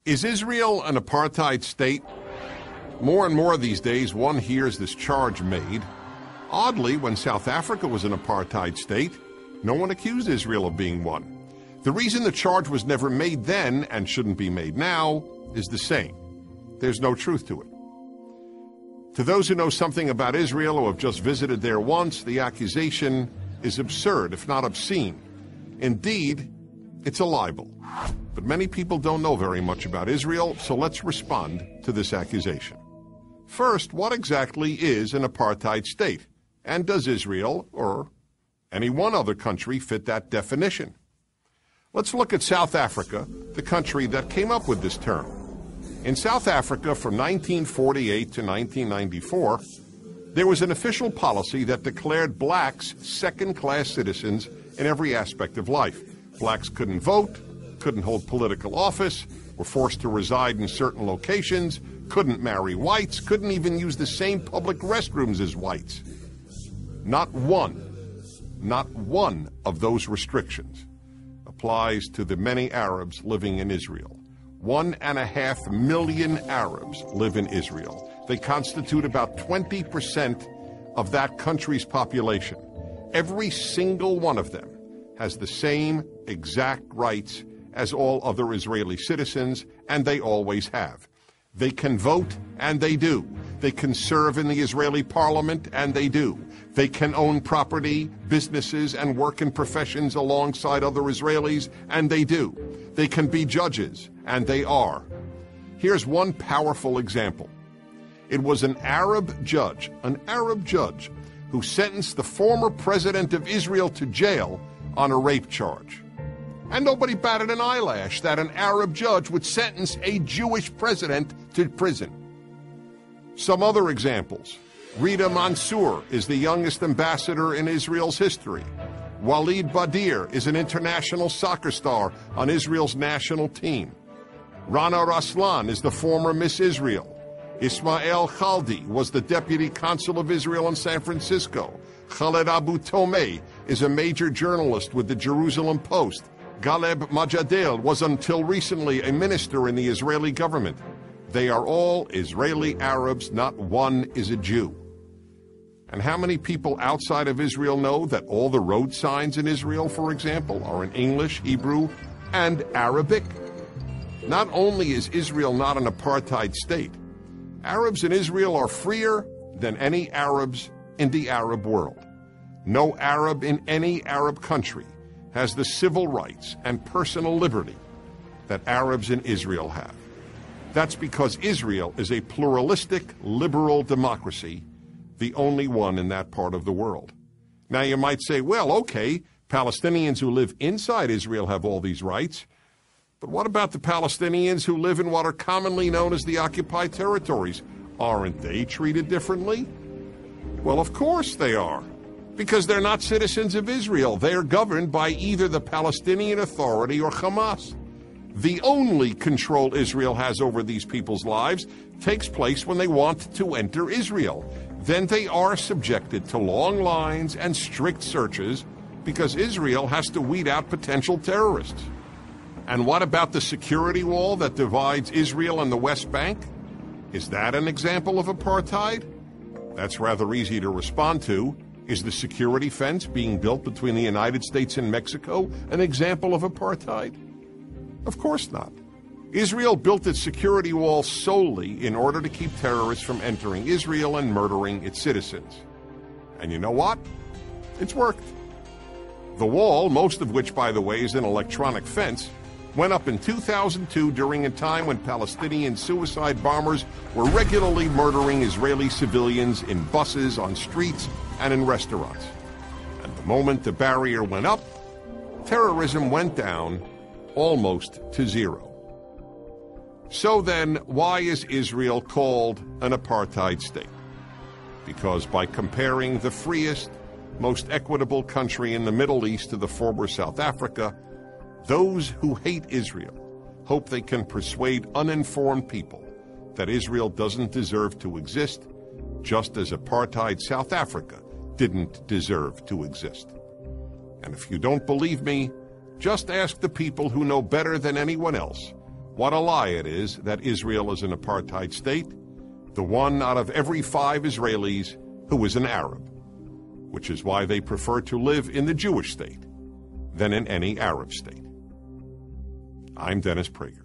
Is Israel an apartheid state? More and more these days, one hears this charge made. Oddly, when South Africa was an apartheid state, no one accused Israel of being one. The reason the charge was never made then, and shouldn't be made now, is the same. There's no truth to it. To those who know something about Israel or have just visited there once, the accusation is absurd, if not obscene. Indeed, it's a libel. But many people don't know very much about Israel, so let's respond to this accusation. First, what exactly is an apartheid state? And does Israel, or any one other country, fit that definition? Let's look at South Africa, the country that came up with this term. In South Africa from 1948 to 1994, there was an official policy that declared blacks second-class citizens in every aspect of life. Blacks couldn't vote, couldn't hold political office, were forced to reside in certain locations, couldn't marry whites, couldn't even use the same public restrooms as whites. Not one of those restrictions applies to the many Arabs living in Israel. 1.5 million Arabs live in Israel. They constitute about 20% of that country's population. Every single one of them has the same exact rights as all other Israeli citizens, and they always have. They can vote, and they do. They can serve in the Israeli parliament, and they do. They can own property, businesses, and work in professions alongside other Israelis, and they do. They can be judges, and they are. Here's one powerful example. It was an Arab judge, who sentenced the former president of Israel to jail on a rape charge. And nobody batted an eyelash that an Arab judge would sentence a Jewish president to prison. Some other examples. Rita Mansour is the youngest ambassador in Israel's history. Walid Badir is an international soccer star on Israel's national team. Rana Raslan is the former Miss Israel. Ismail Khaldi was the deputy consul of Israel in San Francisco. Khaled Abu Tomei is a major journalist with the Jerusalem Post. Galeb Majadel was until recently a minister in the Israeli government. They are all Israeli Arabs, not one is a Jew. And how many people outside of Israel know that all the road signs in Israel, for example, are in English, Hebrew, and Arabic? Not only is Israel not an apartheid state, Arabs in Israel are freer than any Arabs in the Arab world. No Arab in any Arab country has the civil rights and personal liberty that Arabs in Israel have. That's because Israel is a pluralistic, liberal democracy, the only one in that part of the world. Now you might say, well, okay, Palestinians who live inside Israel have all these rights, but what about the Palestinians who live in what are commonly known as the occupied territories? Aren't they treated differently? Well, of course they are. Because they're not citizens of Israel. They are governed by either the Palestinian Authority or Hamas. The only control Israel has over these people's lives takes place when they want to enter Israel. Then they are subjected to long lines and strict searches because Israel has to weed out potential terrorists. And what about the security wall that divides Israel and the West Bank? Is that an example of apartheid? That's rather easy to respond to. Is the security fence being built between the United States and Mexico an example of apartheid? Of course not. Israel built its security wall solely in order to keep terrorists from entering Israel and murdering its citizens. And you know what? It's worked. The wall, most of which, by the way, is an electronic fence, went up in 2002 during a time when Palestinian suicide bombers were regularly murdering Israeli civilians in buses, on streets, and in restaurants. And the moment the barrier went up, terrorism went down almost to zero. So then, why is Israel called an apartheid state? Because by comparing the freest, most equitable country in the Middle East to the former South Africa, those who hate Israel hope they can persuade uninformed people that Israel doesn't deserve to exist, just as apartheid South Africa didn't deserve to exist. And if you don't believe me, just ask the people who know better than anyone else What a lie it is that Israel is an apartheid state, the one out of every 5 Israelis who is an Arab, which is why they prefer to live in the Jewish state than in any Arab state. I'm Dennis Prager.